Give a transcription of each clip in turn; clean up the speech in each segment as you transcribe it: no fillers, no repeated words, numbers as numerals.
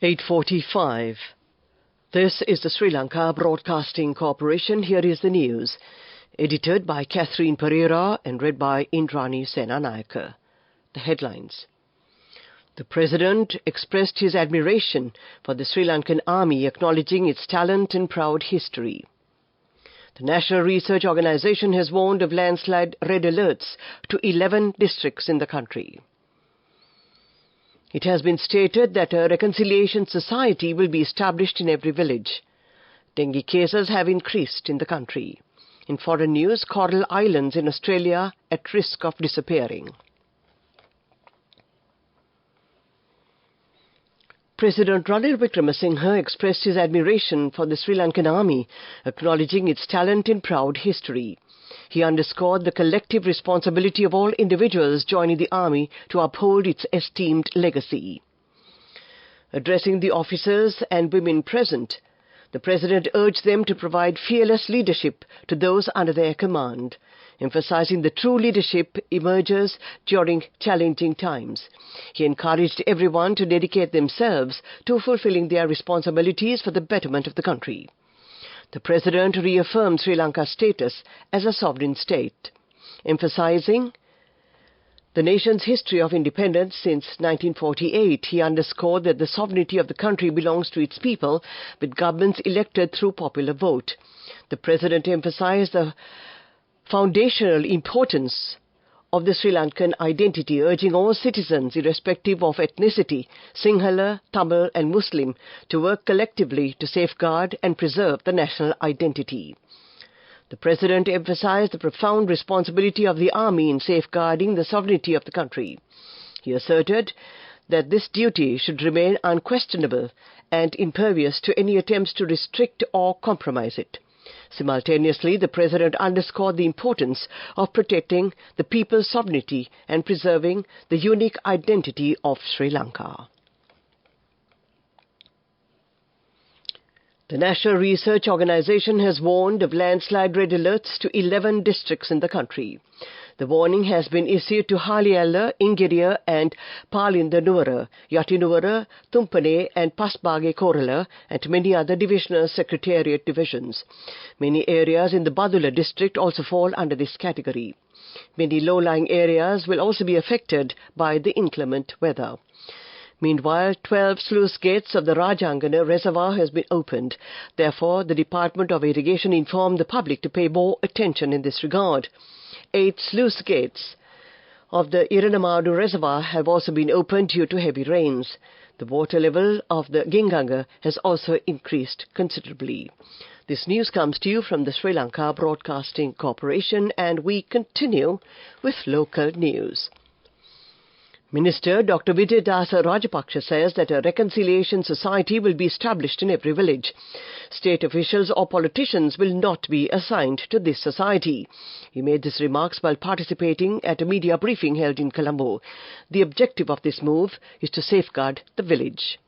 8:45. This is the Sri Lanka Broadcasting Corporation. Here is the news. Edited by Catherine Pereira and read by Indrani Senanayaka. The headlines. The President expressed his admiration for the Sri Lankan Army, acknowledging its talent and proud history. The National Research Organisation has warned of landslide red alerts to 11 districts in the country. It has been stated that a reconciliation society will be established in every village. Dengue cases have increased in the country. In foreign news, Coral Islands in Australia at risk of disappearing. President Ranil Wickremesinghe expressed his admiration for the Sri Lankan Army, acknowledging its talent and proud history. He underscored the collective responsibility of all individuals joining the Army to uphold its esteemed legacy. Addressing the officers and women present, the President urged them to provide fearless leadership to those under their command, emphasizing the true leadership emerges during challenging times. He encouraged everyone to dedicate themselves to fulfilling their responsibilities for the betterment of the country. The President reaffirmed Sri Lanka's status as a sovereign state, emphasizing the nation's history of independence since 1948. He underscored that the sovereignty of the country belongs to its people, with governments elected through popular vote. The President emphasized the foundational importance of the Sri Lankan identity, urging all citizens, irrespective of ethnicity, Sinhala, Tamil and Muslim, to work collectively to safeguard and preserve the national identity. The President emphasized the profound responsibility of the Army in safeguarding the sovereignty of the country. He asserted that this duty should remain unquestionable and impervious to any attempts to restrict or compromise it. Simultaneously, the President underscored the importance of protecting the people's sovereignty and preserving the unique identity of Sri Lanka. The National Research Organisation has warned of landslide red alerts to 11 districts in the country. The warning has been issued to Haliella, Ingiriya and Palindanuwara, Yatinuwara, Tumpane and Pasbage Korala and many other divisional secretariat divisions. Many areas in the Badula district also fall under this category. Many low-lying areas will also be affected by the inclement weather. Meanwhile, 12 sluice gates of the Rajangana reservoir has been opened. Therefore, the Department of Irrigation informed the public to pay more attention in this regard. 8 sluice gates of the Iranamadu reservoir have also been opened due to heavy rains. The water level of the Ginganga has also increased considerably. This news comes to you from the Sri Lanka Broadcasting Corporation, and we continue with local news. Minister Dr. Vijayadasa Rajapaksa says that a reconciliation society will be established in every village. State officials or politicians will not be assigned to this society. He made these remarks while participating at a media briefing held in Colombo. The objective of this move is to safeguard the village.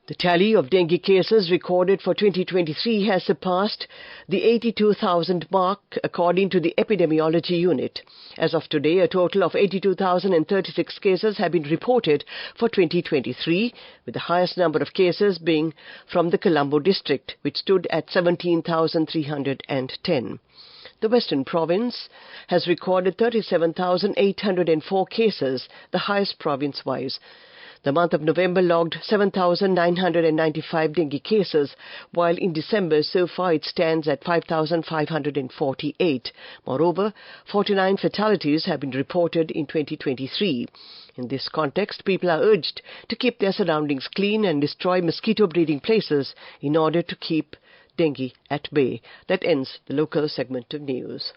The tally of dengue cases recorded for 2023 has surpassed the 82,000 mark according to the Epidemiology Unit. As of today, a total of 82,036 cases have been reported for 2023, with the highest number of cases being from the Colombo district, which stood at 17,310. The Western Province has recorded 37,804 cases, the highest province-wise. The month of November logged 7,995 dengue cases, while in December so far it stands at 5,548. Moreover, 49 fatalities have been reported in 2023. In this context, people are urged to keep their surroundings clean and destroy mosquito breeding places in order to keep dengue at bay. That ends the local segment of news.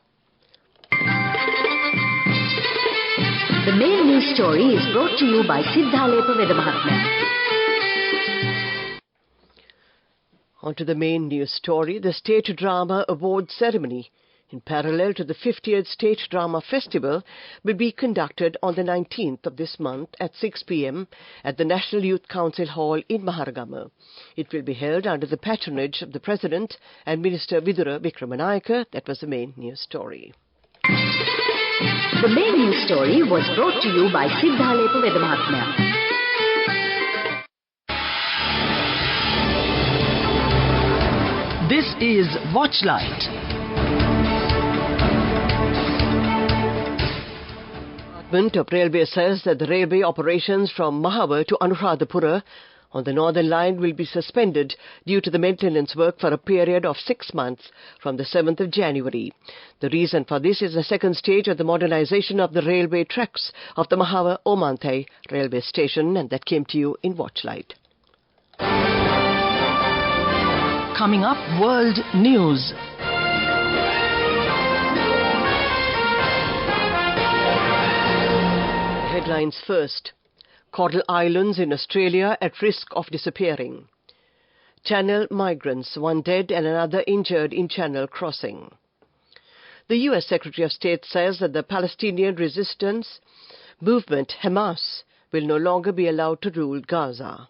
The main news story is brought to you by Sinhala Mahatma. On to the main news story. The State Drama Awards ceremony, in parallel to the 50th State Drama Festival, will be conducted on the 19th of this month at 6 p.m. at the National Youth Council Hall in Maharagama. It will be held under the patronage of the President and Minister Vidura Wickramanayake. That was the main news story. The main news story was brought to you by Sinhala Mahatma. Watchlight. Department of Railway says that the railway operations from Mahawar to Anuradhapura on the northern line will be suspended due to the maintenance work for a period of 6 months from the 7th of January. The reason for this is the second stage of the modernization of the railway tracks of the Mahawar-Omanthe railway station, and that came to you in Watchlight. Coming up, World News. Headlines first. Coral Islands in Australia at risk of disappearing. Channel migrants, one dead and another injured in Channel crossing. The US Secretary of State says that the Palestinian resistance movement Hamas will no longer be allowed to rule Gaza.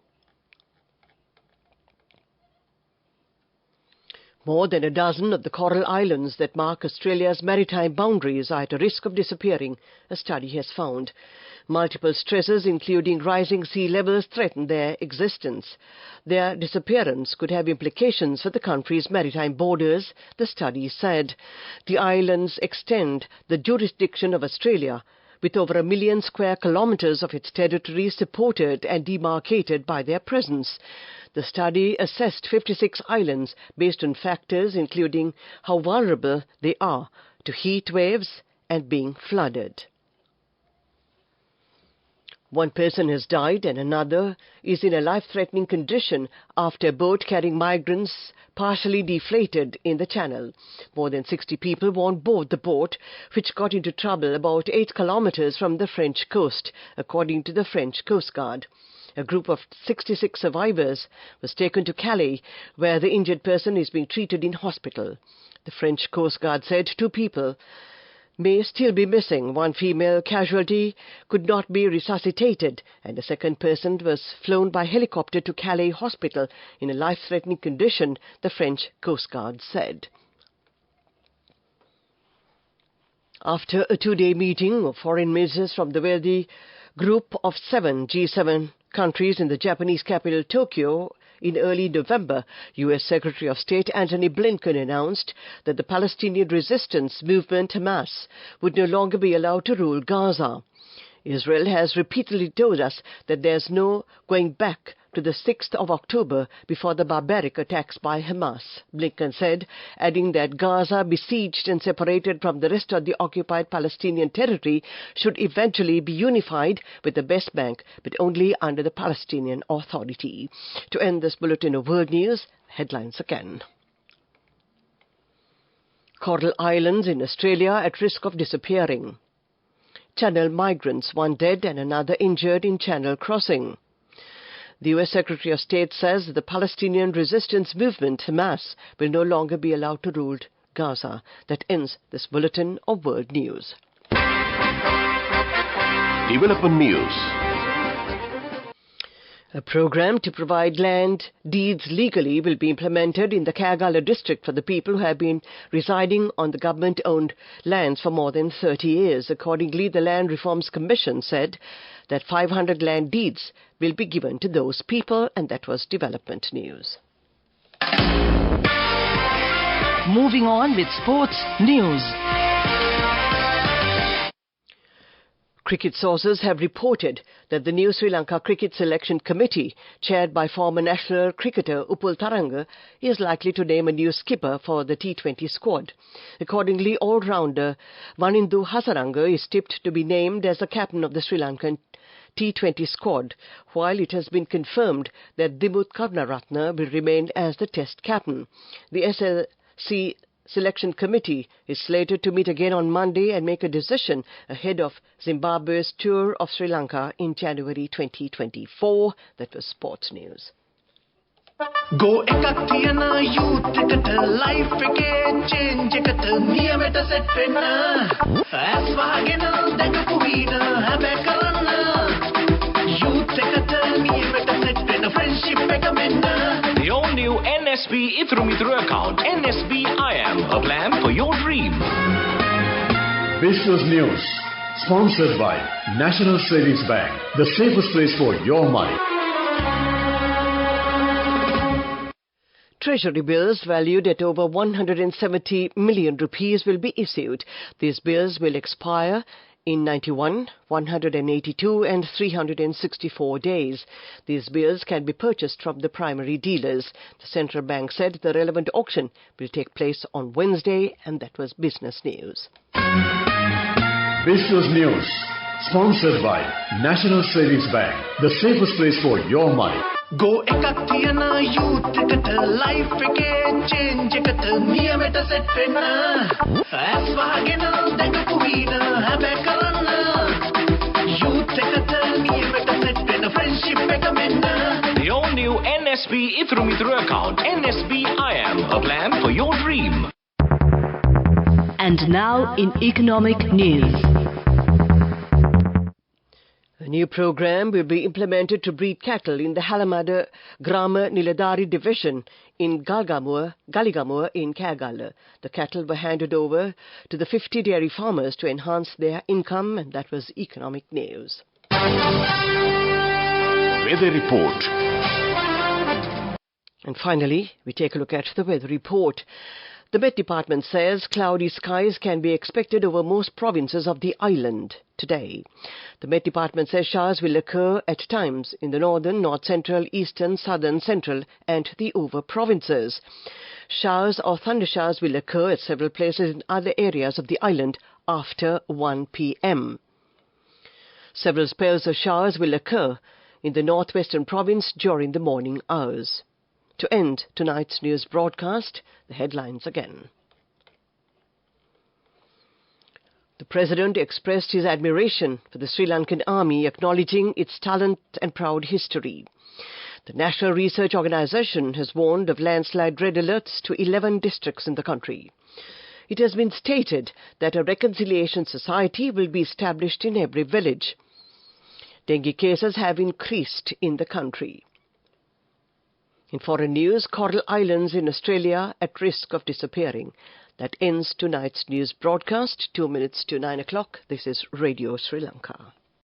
More than a dozen of the Coral Islands that mark Australia's maritime boundaries are at a risk of disappearing, a study has found. Multiple stresses, including rising sea levels, threaten their existence. Their disappearance could have implications for the country's maritime borders, the study said. The islands extend the jurisdiction of Australia, with over 1 million square kilometres of its territory supported and demarcated by their presence. The study assessed 56 islands based on factors including how vulnerable they are to heat waves and being flooded. One person has died and another is in a life-threatening condition after a boat carrying migrants partially deflated in the channel. More than 60 people were on board the boat, which got into trouble about 8 kilometers from the French coast, according to the French Coast Guard. A group of 66 survivors was taken to Calais, where the injured person is being treated in hospital. The French Coast Guard said 2 people may still be missing. One female casualty could not be resuscitated, and a second person was flown by helicopter to Calais Hospital in a life-threatening condition, the French Coast Guard said. After a 2-day meeting of foreign ministers from the wealthy group of 7 G7 countries in the Japanese capital Tokyo in early November, U.S. Secretary of State Antony Blinken announced that the Palestinian resistance movement Hamas would no longer be allowed to rule Gaza. Israel has repeatedly told us that there's no going back to the 6th of October before the barbaric attacks by Hamas, Blinken said, adding that Gaza, besieged and separated from the rest of the occupied Palestinian territory, should eventually be unified with the West Bank, but only under the Palestinian Authority. To end this bulletin of world news, headlines again. Coral Islands in Australia at risk of disappearing. Channel migrants, one dead and another injured in Channel crossing. The U.S. Secretary of State says the Palestinian resistance movement, Hamas, will no longer be allowed to rule Gaza. That ends this bulletin of world news. Development news. A program to provide land deeds legally will be implemented in the Kagala district for the people who have been residing on the government-owned lands for more than 30 years. Accordingly, the Land Reforms Commission said that 500 land deeds will be given to those people, and that was development news. Moving on with sports news. Cricket sources have reported that the new Sri Lanka Cricket Selection Committee, chaired by former national cricketer Upul Taranga, is likely to name a new skipper for the T20 squad. Accordingly, all-rounder Vanindu Hasaranga is tipped to be named as the captain of the Sri Lankan T20 squad, while it has been confirmed that Dimuth Karunaratne will remain as the Test captain. The SLBC Selection Committee is slated to meet again on Monday and make a decision ahead of Zimbabwe's tour of Sri Lanka in January 2024. That was sports news. Go ekatiyana youth ekata life eke change ekata niyameta set wenna as wagena dakapu veena habe karanna youth ekata niyameta set wenna friendship eka menna. The all-new NSB Ithru account, NSB IAM, a plan for your dream. Business News, sponsored by National Savings Bank, the safest place for your money. treasury bills valued at over 170 million rupees will be issued. These bills will expire in 91, 182 and 364 days. These bills can be purchased from the primary dealers. The central bank said the relevant auction will take place on Wednesday, and that was business news. Business News, sponsored by National Savings Bank, the safest place for your money. Go එකක් තියන youth එකට life එකේ change එකට නියමෙට set වෙන්න ඇස් වහගෙන දැකපු වීන හැබැයි කරන්න youth එකට නියමෙට set වෙන්න friendship එක මෙන්න. The all-new NSB Ithru Mithru account. NSB IM, a plan for your dream. And now in economic news. A new program will be implemented to breed cattle in the Halamada Grama Niladari division in Galigamur in Kagala. The cattle were handed over to the 50 dairy farmers to enhance their income, and that was economic news. Weather report. And finally, we take a look at the weather report. The Met Department says cloudy skies can be expected over most provinces of the island today. The Met Department says showers will occur at times in the northern, north-central, eastern, southern, central and the over provinces. Showers or thundershowers will occur at several places in other areas of the island after 1 p.m. Several spells of showers will occur in the northwestern province during the morning hours. To end tonight's news broadcast, the headlines again. The President expressed his admiration for the Sri Lankan Army, acknowledging its talent and proud history. The National Research Organisation has warned of landslide red alerts to 11 districts in the country. It has been stated that a reconciliation society will be established in every village. Dengue cases have increased in the country. In foreign news, coral islands in Australia at risk of disappearing. That ends tonight's news broadcast. 2 minutes to 9 o'clock. This is Radio Sri Lanka.